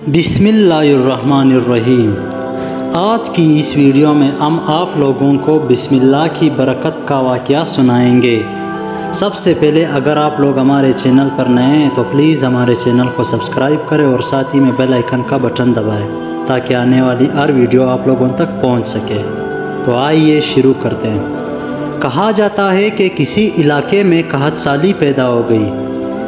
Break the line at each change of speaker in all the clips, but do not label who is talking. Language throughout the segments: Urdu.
بسم اللہ الرحمن الرحیم۔ آج کی اس ویڈیو میں ہم آپ لوگوں کو بسم اللہ کی برکت کا واقعہ سنائیں گے۔ سب سے پہلے اگر آپ لوگ ہمارے چینل پر نئے ہیں تو پلیز ہمارے چینل کو سبسکرائب کریں اور ساتھ ہی میں بیل آئیکن کا بٹن دبائیں تاکہ آنے والی ہر ویڈیو آپ لوگوں تک پہنچ سکے۔ تو آئیے شروع کرتے ہیں۔ کہا جاتا ہے کہ کسی علاقے میں قحط سالی پیدا ہو گئی۔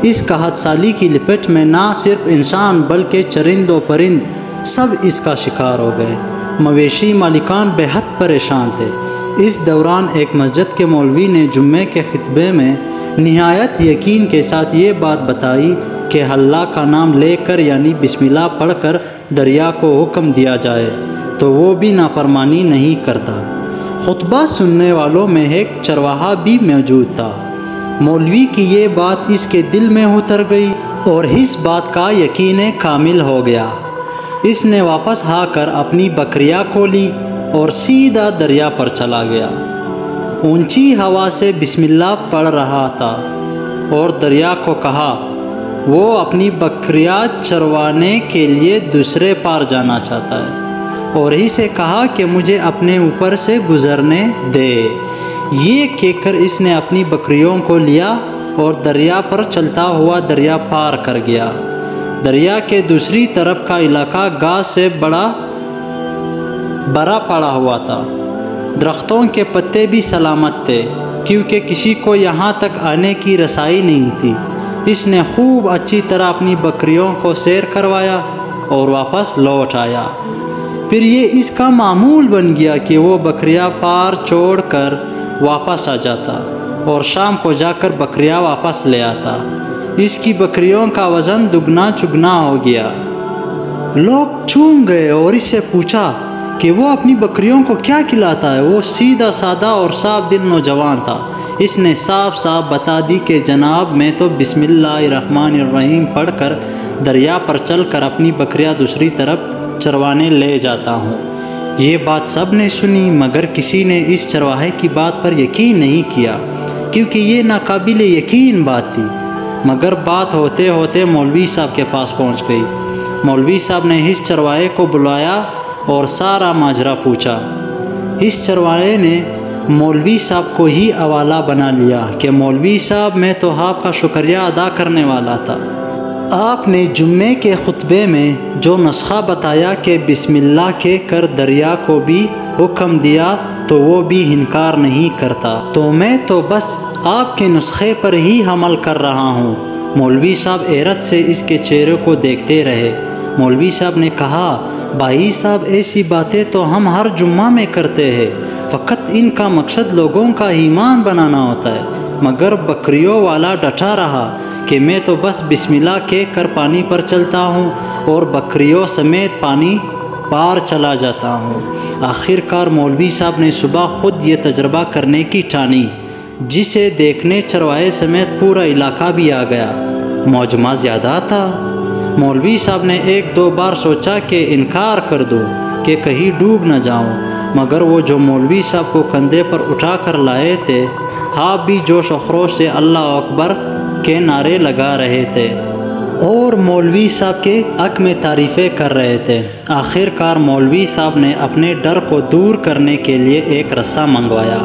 اس قحط سالی کی لپٹ میں نہ صرف انسان بلکہ چرند و پرند سب اس کا شکار ہو گئے۔ مویشی مالکان بے حد پریشان تھے۔ اس دوران ایک مسجد کے مولوی نے جمعے کے خطبے میں نہایت یقین کے ساتھ یہ بات بتائی کہ اللہ کا نام لے کر یعنی بسم اللہ پڑھ کر دریا کو حکم دیا جائے تو وہ بھی نافرمانی نہیں کرتا۔ خطبہ سننے والوں میں ایک چرواہا بھی موجود تھا۔ مولوی کی یہ بات اس کے دل میں اتر گئی اور اس بات کا یقین کامل ہو گیا۔ اس نے واپس آ کر اپنی بکریاں کھولی اور سیدھا دریا پر چلا گیا۔ اونچی ہوا سے بسم اللہ پڑھ رہا تھا اور دریا کو کہا وہ اپنی بکریاں چروانے کے لیے دوسرے پار جانا چاہتا ہے اور اسے کہا کہ مجھے اپنے اوپر سے گزرنے دے۔ یہ کہہ کر اس نے اپنی بکریوں کو لیا اور دریا پر چلتا ہوا دریا پار کر گیا۔ دریا کے دوسری طرف کا علاقہ گھاس سے بھرا پڑا ہوا تھا۔ درختوں کے پتے بھی سلامت تھے کیونکہ کسی کو یہاں تک آنے کی رسائی نہیں تھی۔ اس نے خوب اچھی طرح اپنی بکریوں کو سیر کروایا اور واپس لوٹ آیا۔ پھر یہ اس کا معمول بن گیا کہ وہ بکریاں پار چھوڑ کر واپس آ جاتا اور شام کو جا کر بکریاں واپس لے آتا۔ اس کی بکریوں کا وزن دگنا چگنا ہو گیا۔ لوگ چونک گئے اور اس سے پوچھا کہ وہ اپنی بکریوں کو کیا کھلاتا ہے۔ وہ سیدھا سادہ اور صاف دل نوجوان تھا۔ اس نے صاف صاف بتا دی کہ جناب میں تو بسم اللہ الرحمن الرحیم پڑھ کر دریا پر چل کر اپنی بکریاں دوسری طرف چروانے لے جاتا ہوں۔ یہ بات سب نے سنی مگر کسی نے اس چرواہے کی بات پر یقین نہیں کیا کیونکہ یہ ناقابل یقین بات تھی۔ مگر بات ہوتے ہوتے مولوی صاحب کے پاس پہنچ گئی۔ مولوی صاحب نے اس چرواہے کو بلایا اور سارا ماجرا پوچھا۔ اس چرواہے نے مولوی صاحب کو ہی حوالہ بنا لیا کہ مولوی صاحب میں تو آپ کا شکریہ ادا کرنے والا تھا۔ آپ نے جمعے کے خطبے میں جو نسخہ بتایا کہ بسم اللہ کہہ کر دریا کو بھی حکم دیا تو وہ بھی انکار نہیں کرتا، تو میں تو بس آپ کے نسخے پر ہی عمل کر رہا ہوں۔ مولوی صاحب حیرت سے اس کے چہرے کو دیکھتے رہے۔ مولوی صاحب نے کہا بھائی صاحب ایسی باتیں تو ہم ہر جمعہ میں کرتے ہیں، فقط ان کا مقصد لوگوں کا ایمان بنانا ہوتا ہے۔ مگر بکریوں والا ڈٹا رہا کہ میں تو بس بسم اللہ کہہ کر پانی پر چلتا ہوں اور بکریوں سمیت پانی پار چلا جاتا ہوں۔ آخر کار مولوی صاحب نے صبح خود یہ تجربہ کرنے کی ٹھانی، جسے دیکھنے چرواہے سمیت پورا علاقہ بھی آ گیا۔ موجمہ زیادہ تھا۔ مولوی صاحب نے ایک دو بار سوچا کہ انکار کر دوں کہ کہیں ڈوب نہ جاؤں، مگر وہ جو مولوی صاحب کو کندھے پر اٹھا کر لائے تھے آپ بھی جوش و خروش سے اللہ اکبر کے نعرے لگا رہے تھے اور مولوی صاحب کے حق میں تعریفیں کر رہے تھے۔ آخر کار مولوی صاحب نے اپنے ڈر کو دور کرنے کے لیے ایک رسہ منگوایا۔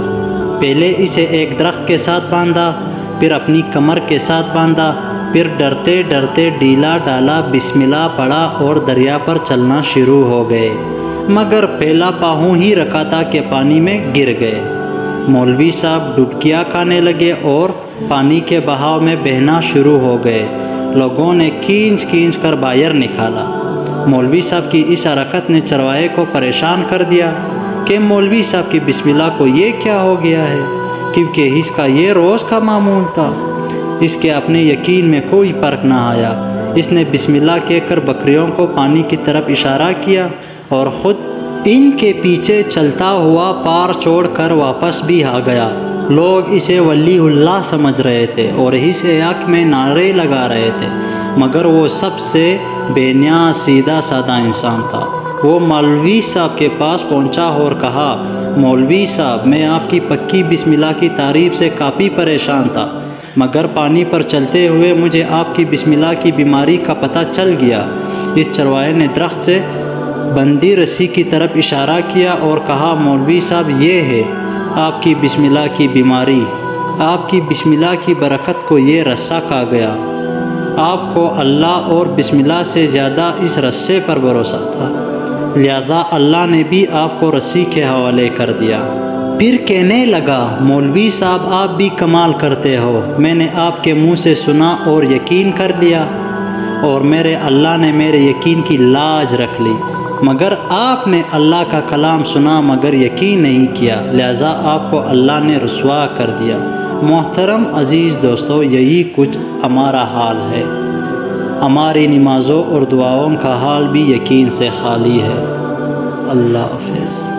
پہلے اسے ایک درخت کے ساتھ باندھا، پھر اپنی کمر کے ساتھ باندھا، پھر ڈرتے ڈرتے ڈھیلا ڈالا بسم اللہ پڑھا اور دریا پر چلنا شروع ہو گئے۔ مگر پہلا پاؤں ہی رکھا تھا کہ پانی میں گر گئے۔ مولوی صاحب ڈبکیاں کھانے لگے اور پانی کے بہاؤ میں بہنا شروع ہو گئے۔ لوگوں نے کھینچ کھینچ کر باہر نکالا۔ مولوی صاحب کی اس حرکت نے چرواہے کو پریشان کر دیا کہ مولوی صاحب کی بسم اللہ کو یہ کیا ہو گیا ہے، کیونکہ اس کا یہ روز کا معمول تھا۔ اس کے اپنے یقین میں کوئی فرق نہ آیا۔ اس نے بسم اللہ کہہ کر بکریوں کو پانی کی طرف اشارہ کیا اور خود ان کے پیچھے چلتا ہوا پار چھوڑ کر واپس بھی آ گیا۔ لوگ اسے ولی اللہ سمجھ رہے تھے اور اسے حق میں نعرے لگا رہے تھے، مگر وہ سب سے بے نیاز سیدھا سادہ انسان تھا۔ وہ مولوی صاحب کے پاس پہنچا اور کہا مولوی صاحب میں آپ کی پکی بسم اللہ کی تعریف سے کافی پریشان تھا، مگر پانی پر چلتے ہوئے مجھے آپ کی بسم اللہ کی بیماری کا پتہ چل گیا۔ اس چرواہے نے درخت سے بندی رسی کی طرف اشارہ کیا اور کہا، مولوی صاحب یہ ہے آپ کی بسم اللہ کی بیماری، آپ کی بسم اللہ کی برکت کو یہ رسہ کھا گیا۔ آپ کو اللہ اور بسم اللہ سے زیادہ اس رسے پر بھروسہ تھا، لہذا اللہ نے بھی آپ کو رسی کے حوالے کر دیا۔ پھر کہنے لگا، مولوی صاحب آپ بھی کمال کرتے ہو، میں نے آپ کے منہ سے سنا اور یقین کر لیا، اور میرے اللہ نے میرے یقین کی لاج رکھ لی، مگر آپ نے اللہ کا کلام سنا مگر یقین نہیں کیا، لہذا آپ کو اللہ نے رسوا کر دیا۔ محترم عزیز دوستو، یہی کچھ ہمارا حال ہے۔ ہماری نمازوں اور دعاؤں کا حال بھی یقین سے خالی ہے۔ اللہ حافظ۔